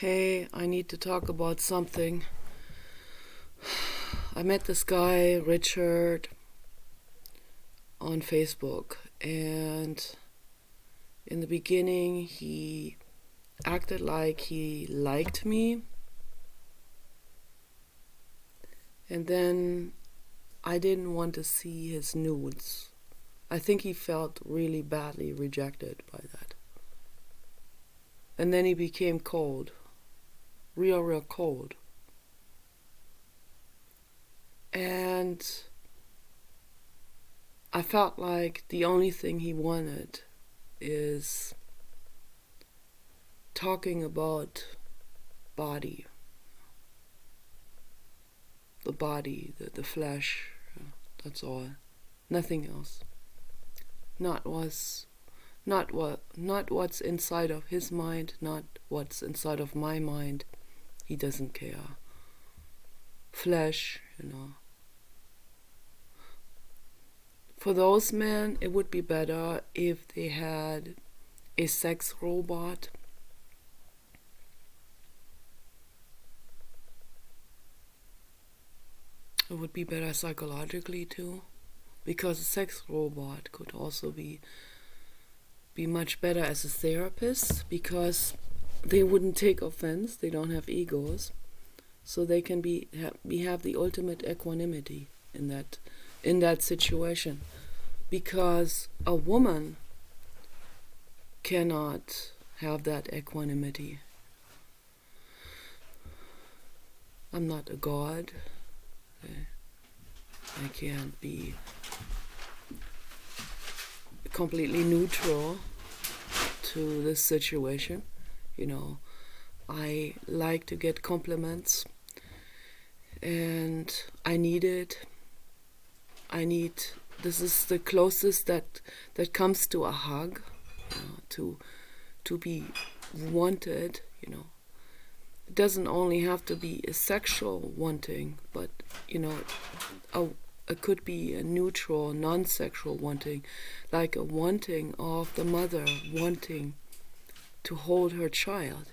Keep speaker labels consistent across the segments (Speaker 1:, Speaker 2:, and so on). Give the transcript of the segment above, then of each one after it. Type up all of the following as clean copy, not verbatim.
Speaker 1: Hey, I need to talk about something. I met this guy, Richard, on Facebook, and in the beginning he acted like he liked me, and then I didn't want to see his nudes. I think he felt really badly rejected by that. And then he became cold, real cold. And I felt like the only thing he wanted is talking about body, the body, the flesh. That's all. Nothing else. Not what's inside of his mind, not what's inside of my mind. He doesn't care. Flesh, For those men, it would be better if they had a sex robot. It would be better psychologically too, because a sex robot could also be much better as a therapist, because they wouldn't take offense. They don't have egos, so they can have the ultimate equanimity in that situation, because a woman cannot have that equanimity. I'm not a god. I can't be completely neutral to this situation. I like to get compliments, and I need it. This is the closest that comes to a hug, to be wanted. It doesn't only have to be a sexual wanting, but it could be a neutral, non-sexual wanting, like a wanting of the mother wanting to hold her child.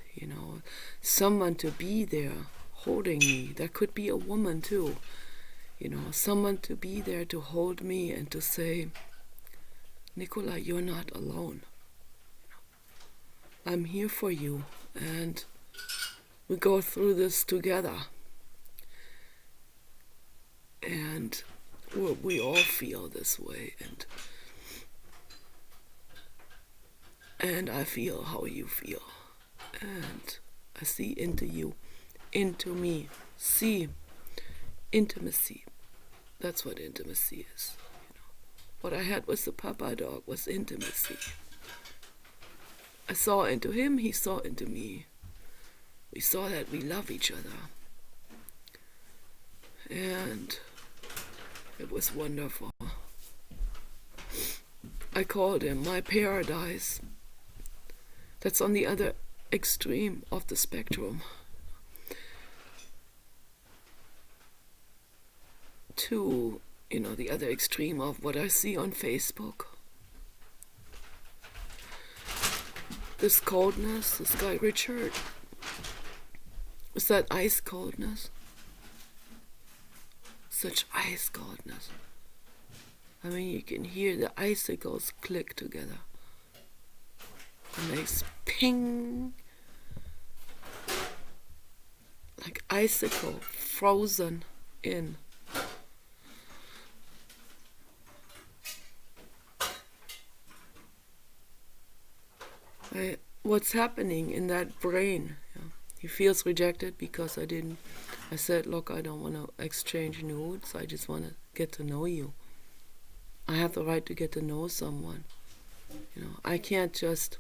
Speaker 1: Someone to be there holding me. That could be a woman too. Someone to be there to hold me and to say, Nicola, you're not alone. I'm here for you, and we go through this together. And we all feel this way, and I feel how you feel, and I see into you, into me. See, intimacy. That's what intimacy is. What I had with the Papa dog was intimacy. I saw into him, he saw into me. We saw that we love each other. And it was wonderful. I called him my paradise. That's on the other extreme of the spectrum. To, the other extreme of what I see on Facebook. This coldness, this guy Richard, was that ice coldness. Such ice coldness. I mean, you can hear the icicles click together. It makes ping. Like icicle frozen in. What's happening in that brain? He feels rejected because I said, look, I don't want to exchange nudes. I just want to get to know you. I have the right to get to know someone. I can't just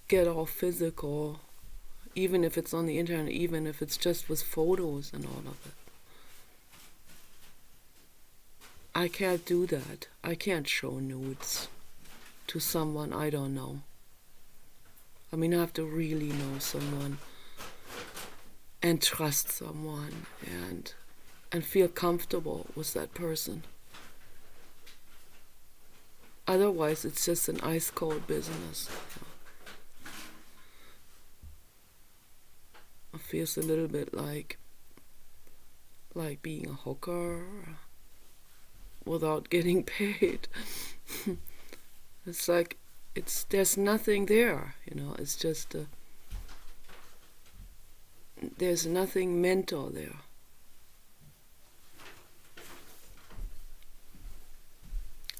Speaker 1: get all physical, even if it's on the internet, even if it's just with photos and all of it. I can't do that. I can't show nudes to someone I don't know. I mean, I have to really know someone and trust someone and feel comfortable with that person. Otherwise, it's just an ice cold business. feels a little bit like being a hooker without getting paid. It's like there's nothing there, it's just there's nothing mental there.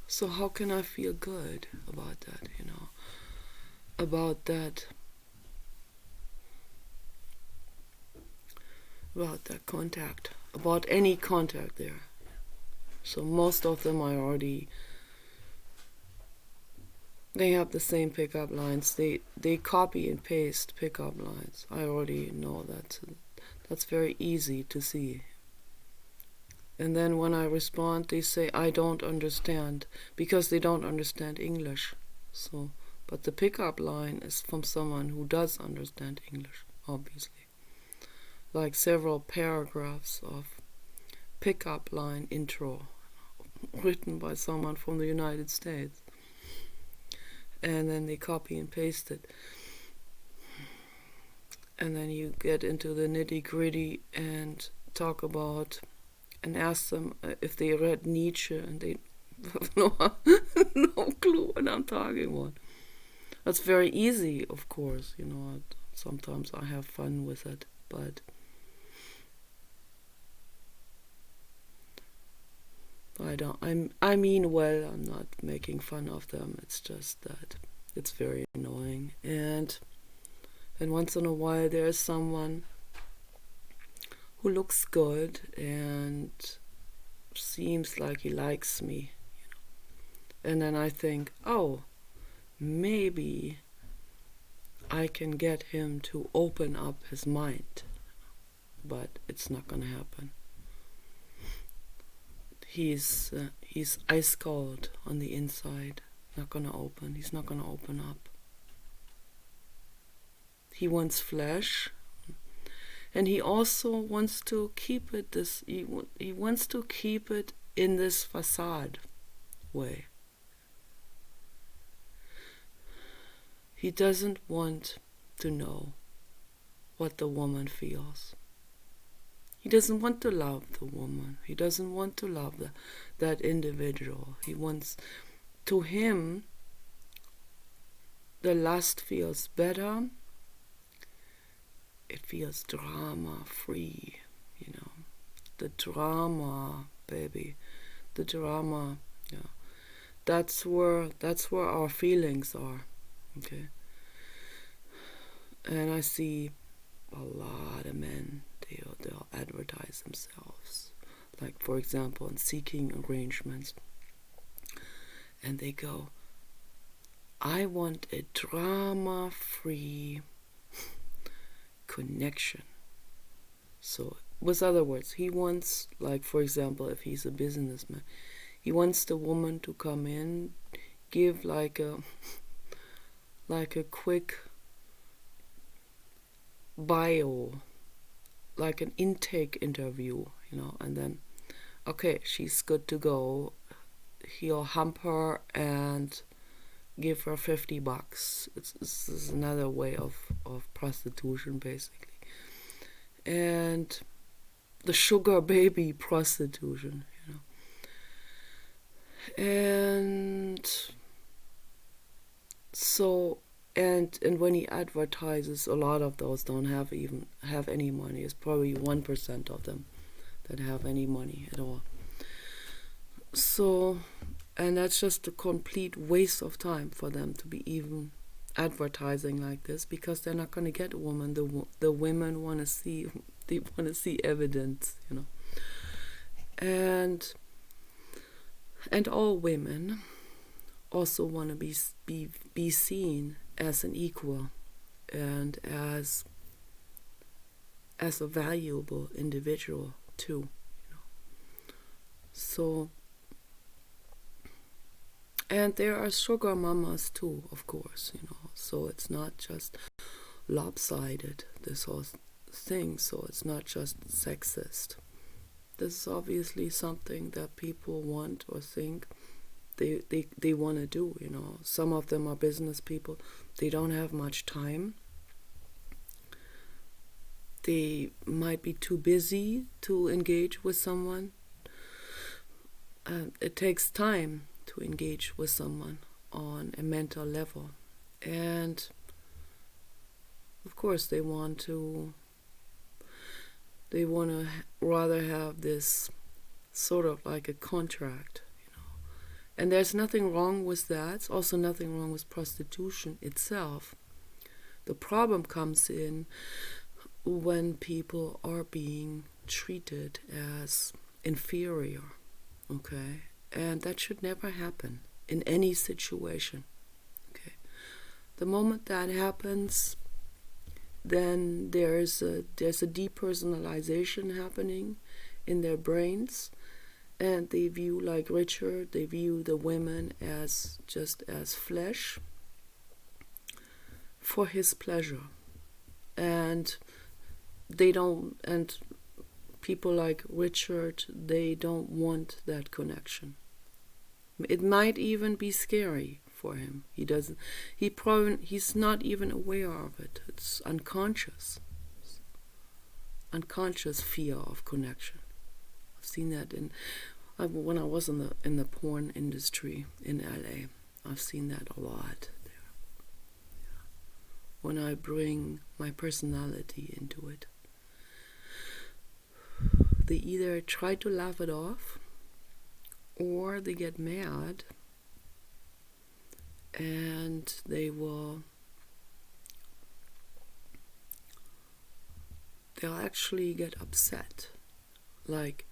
Speaker 1: So how can I feel good about that, about that contact, about any contact there. So most of them they have the same pickup lines. They copy and paste pickup lines. I already know that. That's very easy to see. And then when I respond, they say, I don't understand, because they don't understand English. So, but the pickup line is from someone who does understand English, obviously. Like several paragraphs of pickup line intro written by someone from the United States. And then they copy and paste it. And then you get into the nitty-gritty and talk about and ask them if they read Nietzsche, and they have no clue what I'm talking about. That's very easy, of course, sometimes I have fun with it, but I mean well, I'm not making fun of them, it's just that it's very annoying. And once in a while there is someone who looks good and seems like he likes me, and then I think, oh, maybe I can get him to open up his mind, but it's not gonna happen. He's ice cold on the inside, he's not gonna open up. He wants flesh, and he also wants to keep it he wants to keep it in this facade way. He doesn't want to know what the woman feels. He doesn't want to love the woman. He doesn't want to love that individual. To him, the lust feels better. It feels drama-free, The drama, baby. The drama, yeah. That's where our feelings are, okay? And I see a lot of men, they'll advertise themselves. Like, for example, in Seeking Arrangements. And they go, I want a drama-free connection. So, with other words, he wants, like, for example, if he's a businessman, he wants the woman to come in, give like a quick bio, like an intake interview, and then, okay, she's good to go. He'll hump her and give her $50. This is another way of prostitution, basically. And the sugar baby prostitution, And so, and when he advertises, a lot of those don't have any money. It's probably 1% of them that have any money at all. So, and that's just a complete waste of time for them to be even advertising like this, because they're not going to get a woman. The women want to see, they want to see evidence, And all women also want to be seen as an equal and as a valuable individual too, So, and there are sugar mamas too, of course, So it's not just lopsided, this whole thing. So it's not just sexist. This is obviously something that people want or think they want to do, Some of them are business people. They don't have much time. they might be too busy to engage with someone. It takes time to engage with someone on a mental level. And of course they want to rather have this sort of like a contract, and there's nothing wrong with that. It's also nothing wrong with prostitution itself. The problem comes in when people are being treated as inferior, okay? And that should never happen in any situation, okay? The moment that happens, then there's a depersonalization happening in their brains, and they view, like Richard, they view the women as just as flesh for his pleasure. And people like Richard, they don't want that connection. It might even be scary for him. He's not even aware of it. It's unconscious fear of connection. I've seen that when I was in the porn industry in LA. I've seen that a lot there. Yeah. When I bring my personality into it, they either try to laugh it off, or they get mad, and they'll actually get upset, like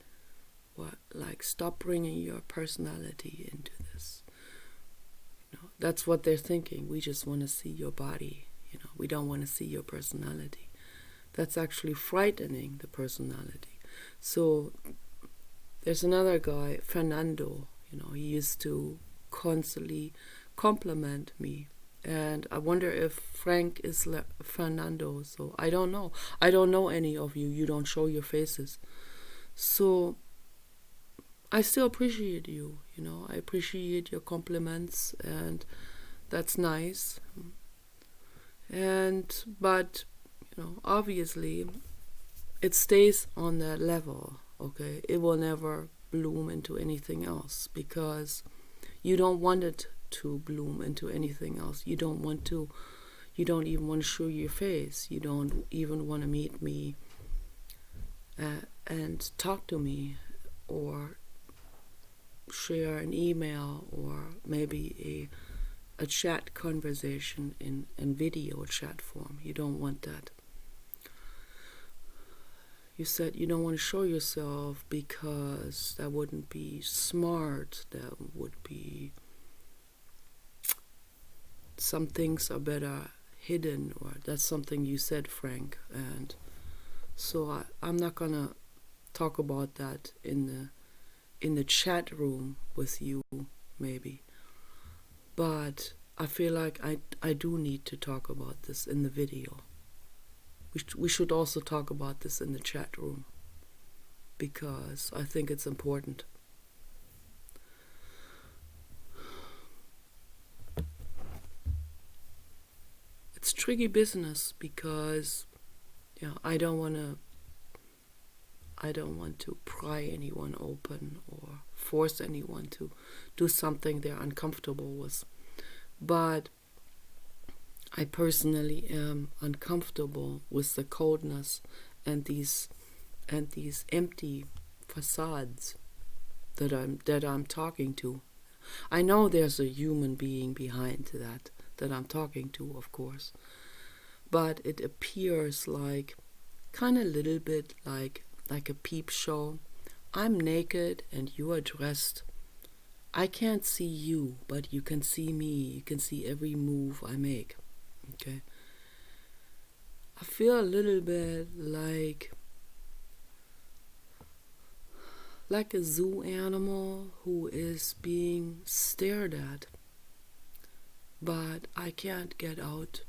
Speaker 1: stop bringing your personality into this. That's what they're thinking. We just want to see your body, we don't want to see your personality. That's actually frightening the personality. So there's another guy, Fernando, he used to constantly compliment me, and I wonder if Frank is Fernando. So I don't know any of you. You don't show your faces, so I still appreciate you. I appreciate your compliments, and that's nice. But obviously it stays on that level, okay? It will never bloom into anything else, because you don't want it to bloom into anything else. You don't even want to show your face. You don't even want to meet me and talk to me, or share an email, or maybe a chat conversation in video chat form. You don't want that. You said you don't want to show yourself because that wouldn't be smart. That would be, some things are better hidden, or that's something you said, Frank. And so I'm not gonna talk about that in the chat room with you, maybe. But I feel like I do need to talk about this in the video. We should also talk about this in the chat room, because I think it's important. It's tricky business, because I don't want to pry anyone open or force anyone to do something they're uncomfortable with. But I personally am uncomfortable with the coldness and these empty facades that I'm talking to. I know there's a human being behind that I'm talking to, of course, but it appears like kind of a little bit like a peep show. I'm naked and you are dressed. I can't see you, but you can see me. You can see every move I make. Okay. I feel a little bit like a zoo animal who is being stared at, but I can't get out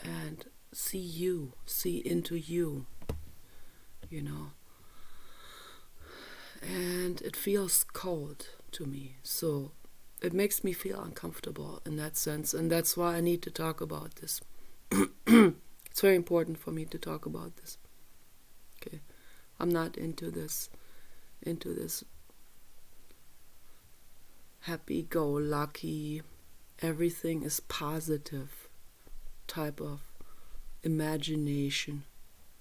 Speaker 1: and see into you, and it feels cold to me. So it makes me feel uncomfortable in that sense, and that's why I need to talk about this. It's It's very important for me to talk about this. Okay, I'm not into this happy-go-lucky, everything is positive type of imagination,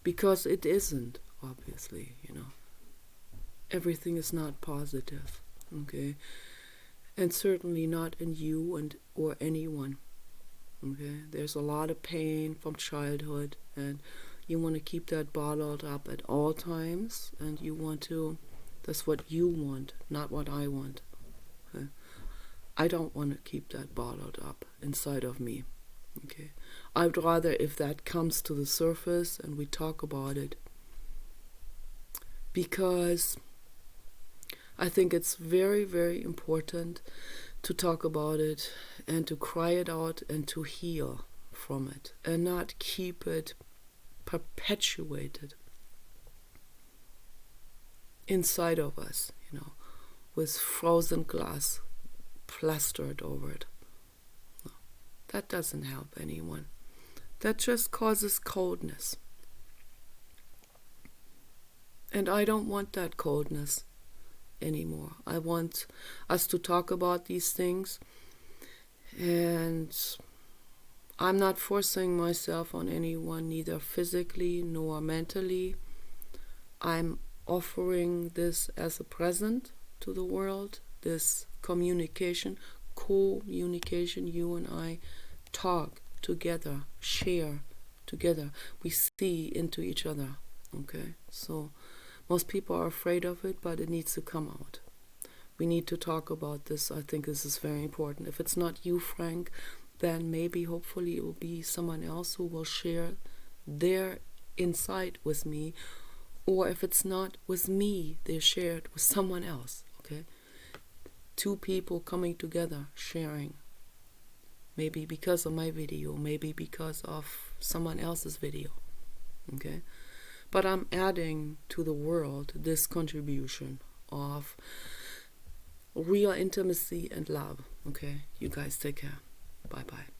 Speaker 1: because it isn't, obviously, Everything is not positive, okay? And certainly not in you or anyone, okay? There's a lot of pain from childhood, and you want to keep that bottled up at all times, and that's what you want, not what I want, okay? I don't want to keep that bottled up inside of me, okay? I'd rather if that comes to the surface and we talk about it, because I think it's very, very important to talk about it and to cry it out and to heal from it and not keep it perpetuated inside of us, with frozen glass plastered over it. No, that doesn't help anyone. That just causes coldness. And I don't want that coldness anymore. I want us to talk about these things, and I'm not forcing myself on anyone, neither physically nor mentally. I'm offering this as a present to the world, this co-communication, you and I talk together, share together. We see into each other, okay? So most people are afraid of it, but it needs to come out. We need to talk about this. I think this is very important. If it's not you, Frank, then maybe, hopefully, it will be someone else who will share their insight with me. Or if it's not with me, they share it with someone else, okay? Two people coming together, sharing. Maybe because of my video, maybe because of someone else's video, okay? But I'm adding to the world this contribution of real intimacy and love. Okay, you guys take care. Bye-bye.